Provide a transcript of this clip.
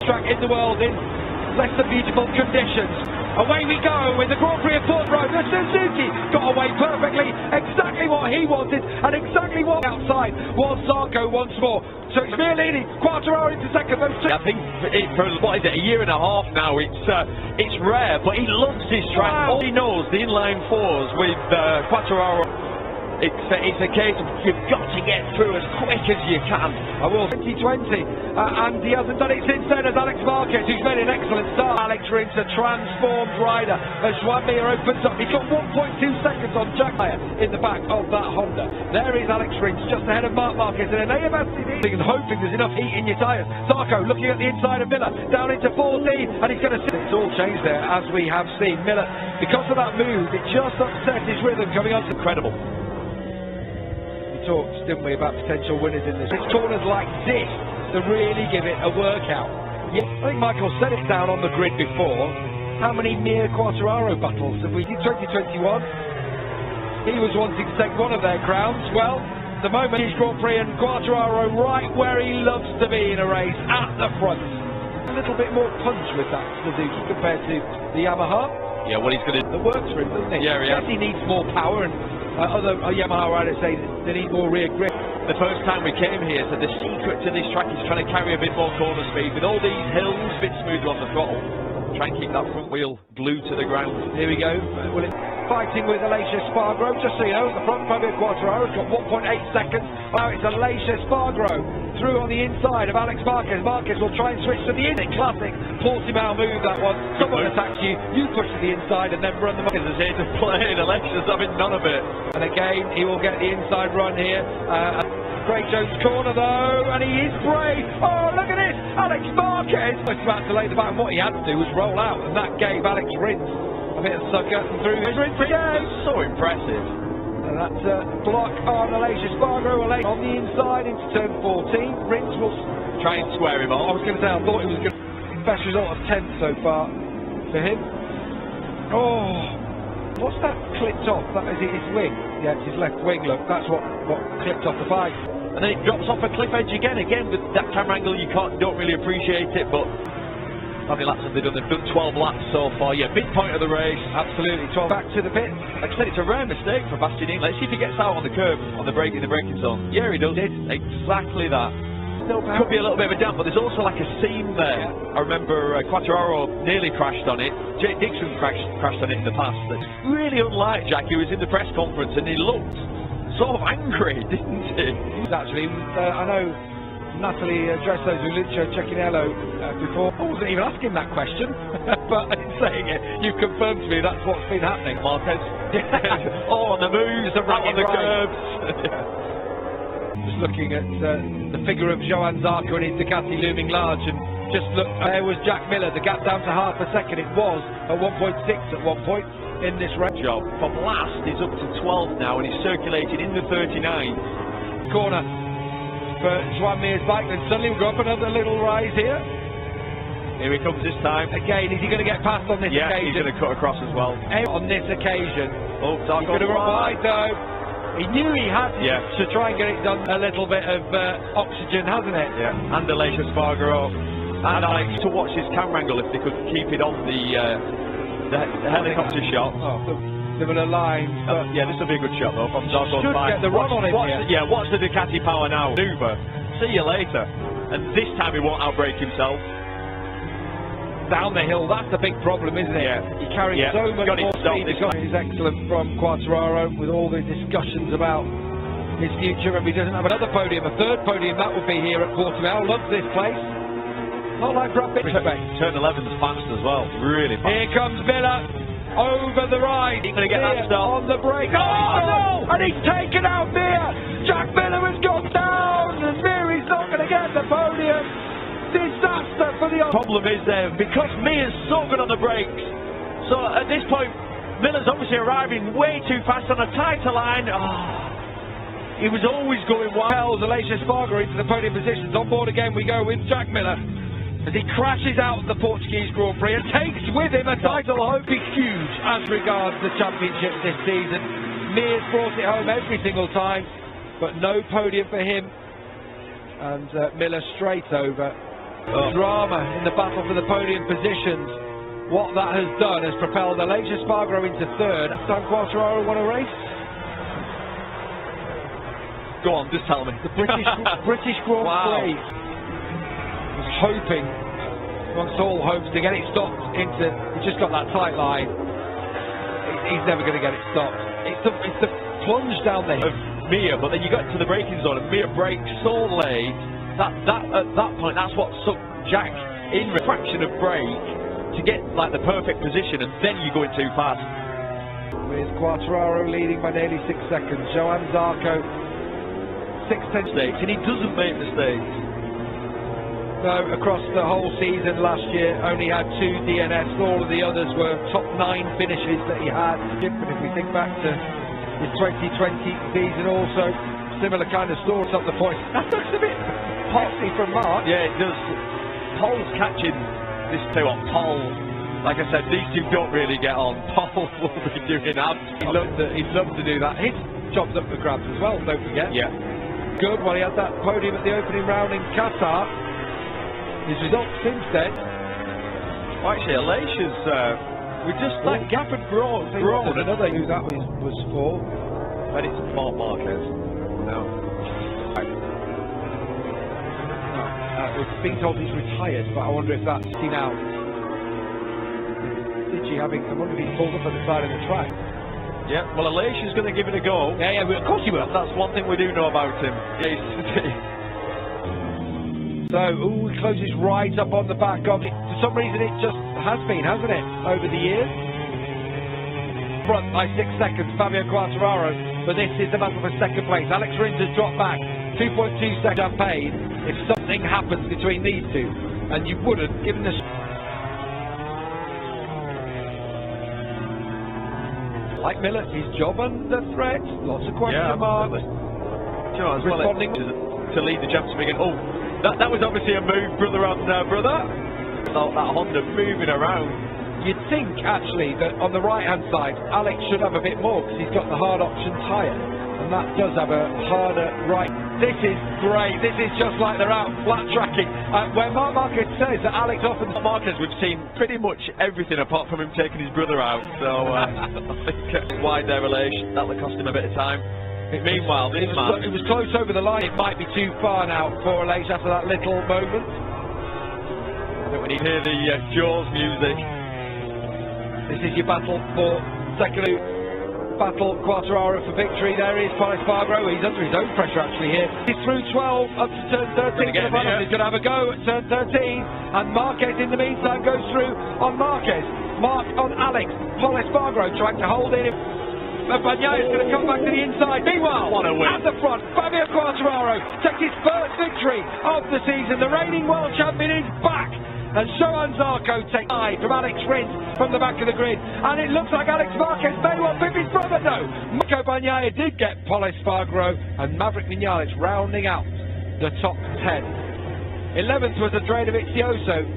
track in the world in less than beautiful conditions. Away we go with the Grand Prix of Portugal. The Suzuki got away perfectly, exactly what he wanted, and exactly what outside was Zarco once more. So it's Mir leading, Quartararo into second. I think for what is it, a year and a half now, it's rare, but he loves this track. Wow. All he knows, the inline fours with Quartararo. It's a case of you've got to get through as quick as you can. I will. 2020, and he hasn't done it since then as Alex Marquez, who's made an excellent start. Alex Rins, a transformed rider, as Juan Mir opens up. He's got 1.2 seconds on Jack Miller in the back of that Honda. There is Alex Rins, just ahead of Marc Marquez, and an AMSCD, and hoping there's enough heat in your tyres. Zarco looking at the inside of Miller, down into 14, and he's going to sit. It's all changed there, as we have seen. Miller, because of that move, it just upset his rhythm coming on. Incredible. Talked, didn't we, about potential winners in this. It's corners like this to really give it a workout. Yeah, I think Michael said it down on the grid before. How many Mir Quartararo battles have we did 2021? He was wanting to take one of their crowns. Well, the moment he's Grand Prix and Quartararo right where he loves to be in a race, at the front. A little bit more punch with that Suzuki compared to the Yamaha. Yeah, well, he's going to... It works for him, doesn't it? Yeah, he needs more power, and other Yamaha riders say they need more rear grip. The first time we came here, so the secret to this track is trying to carry a bit more corner speed. With all these hills, a bit smoother on the throttle. Try and keep that front wheel glued to the ground. Here we go. Fighting with Aleix Espargaro, just so you know, the front Fabio Quartararo's got 1.8 seconds. Now it's Aleix Espargaro through on the inside of Alex Marquez. Marquez will try and switch to the inside. Classic Portimao move, that one. Someone attacks you, you push to the inside and then run the Marquez is here to play. Aleix is having none of it. And again, he will get the inside run here. Craig Jones corner though, and he is brave. Oh, look at this! Alex Marquez was about to lay the back, and what he had to do was roll out, and that gave Alex Rins a bit of sucker and through his Rins again. So impressive. And that block on Aleix Espargaro on the inside into turn 14. Rins will try and square him off. I was going to say, I thought it was good. Best result of 10th so far for him. Oh, what's that clipped off? That is his wing. Yeah, it's his left wing. Look, that's what clipped off the bike. And then it drops off a cliff edge again. Again, with that camera angle, you don't really appreciate it, but how many laps have they done? They've done 12 laps so far. Yeah, big point of the race. Absolutely. 12 back to the pit. Like I said, it's a rare mistake for Bastianini. Let's see if he gets out on the curb, on the braking zone. Yeah, he does. Exactly that. Could be a little bit of a damp, but there's also like a seam there. Yeah. I remember Quartararo nearly crashed on it. Jake Dixon crashed on it in the past. That's really unlike Jack. He was in the press conference and he looked sort of angry, didn't he? Actually, I know Natalie Dresso's with Lucio Cecchinello before. I wasn't even asking that question, but in saying it, you've confirmed to me that's what's been happening. Marquez, all on the moves, right on the curbs. Just looking at the figure of Johann Zarco and his Ducati looming large, and just look, there was Jack Miller, the gap down to half a second. It was at 1.6 at one point in this race. From last, he's up to 12 now, and he's circulating in the 39. Corner for Juan Mir's bike, then suddenly we've got up another little rise here. Here he comes this time. Again, is he going to get past on this occasion? Yeah, he's going to cut across as well. On this occasion. Oh, He's going to run wide though. He knew he had to try and get it done. A little bit of oxygen, hasn't it? Yeah. And Aleix Espargaro. And Alex to watch his camera angle if they could keep it on the helicopter shot. Oh, similar lines. Yeah, this will be a good shot though from Zarco's bike. Get the run on him here. Watch the Ducati power now. Maneuver. See you later. And this time he won't outbrake himself. Down the hill, that's the big problem, isn't it? Yeah. He carries so much more speed. It's excellent from Quartararo with all the discussions about his future. If he doesn't have another podium, a third podium, that would be here at Portugal. Loves this place. Not like Brad Pitt. Turn 11's fast as well. Really fast. Here comes Miller over the ride. He's going to get that stop. On the brake. Oh no! And he's taken out Mir. Jack Miller has gone down, and Mir is not going to get the podium. Disaster for the problem is there because Mir's so good on the brakes. So at this point, Miller's obviously arriving way too fast on a tighter line. He was always going wild. Aleix Espargaro into the podium positions. On board again we go with Jack Miller as he crashes out of the Portuguese Grand Prix and takes with him a title hope. He's huge as regards the championship this season. Mir's brought it home every single time, but no podium for him. And Miller straight over. Drama in the battle for the podium positions. What that has done has propelled Aleix Espargaro into third. Time Quartararo won a race. Go on, just tell me. The British Grand Prix was hoping, amongst all hopes, to get it stopped into. He just got that tight line. He's never going to get it stopped. It's the plunge down there. Mir, but then you got to the braking zone and Mir brakes so late that at that point that's what sucked Jack in a fraction of brake to get like the perfect position, and then you're going too fast. With Quartararo leading by nearly 6 seconds. Johann Zarco 6 mistakes, and he doesn't make mistakes. No, across the whole season last year only had 2 DNFs. All of the others were top 9 finishes that he had. But if we think back to his 2020 season, also similar kind of story up the point. That looks a bit poxy from Mark. Yeah, it does. Paul's catching this two on Paul. Like I said, these two don't really get on. Paul will be doing that. He'd love to do that. His job's up for grabs as well, don't forget. Yeah. Good. Well, he had that podium at the opening round in Qatar. His results since then. Well, actually, Aleix is. We just that gap had grown. Another who that was for. But it's Mark Marquez. No. We've been told he's retired, but I wonder if that's seen out. I wonder if he's pulled up at the side of the track. Yeah, well, Aleix is going to give it a go. Yeah, of course he will. That's one thing we do know about him. So, he closes right up on the back of it. For some reason, it just has been, hasn't it, over the years? Front by 6 seconds, Fabio Quartararo, but this is the battle for second place. Alex Rins has dropped back, 2.2 seconds unpaid. If something happens between these two, and you wouldn't, given the... Like Miller, his job under threat, lots of question marks. You know, as well responding to lead the championship again. Oh, that was obviously a move, brother on brother. That Honda moving around. You'd think, actually, that on the right-hand side, Alex should have a bit more because he's got the hard option tyre, and that does have a harder right. This is great. This is just like they're out flat tracking. Where Marc Marquez says that Alex often... Marquez, we've seen pretty much everything apart from him taking his brother out. So I think wide their relation. That'll cost him a bit of time. Meanwhile, this man... It was close over the line. It might be too far now for Aleix after that little moment. When you hear the Jaws music. This is your battle for second battle. Quartararo for victory. There is Espargaro. He's under his own pressure actually here. He's through 12 up to turn 13. He's going to have a go at turn 13. And Marquez in the meantime goes through on Marquez. Mark on Alex. Espargaro trying to hold in. Bagnaia is going to come back to the inside. Meanwhile, at the front, Fabio Quartararo takes his first victory of the season. The reigning world champion is back. And Johann Zarco takes 5 from Alex Rins from the back of the grid. And it looks like Alex Marquez may well pick his brother though. Marco Bagnaia did get Espargaro, and Maverick Vinales rounding out the top 10. 11th was Andrea Dovizioso.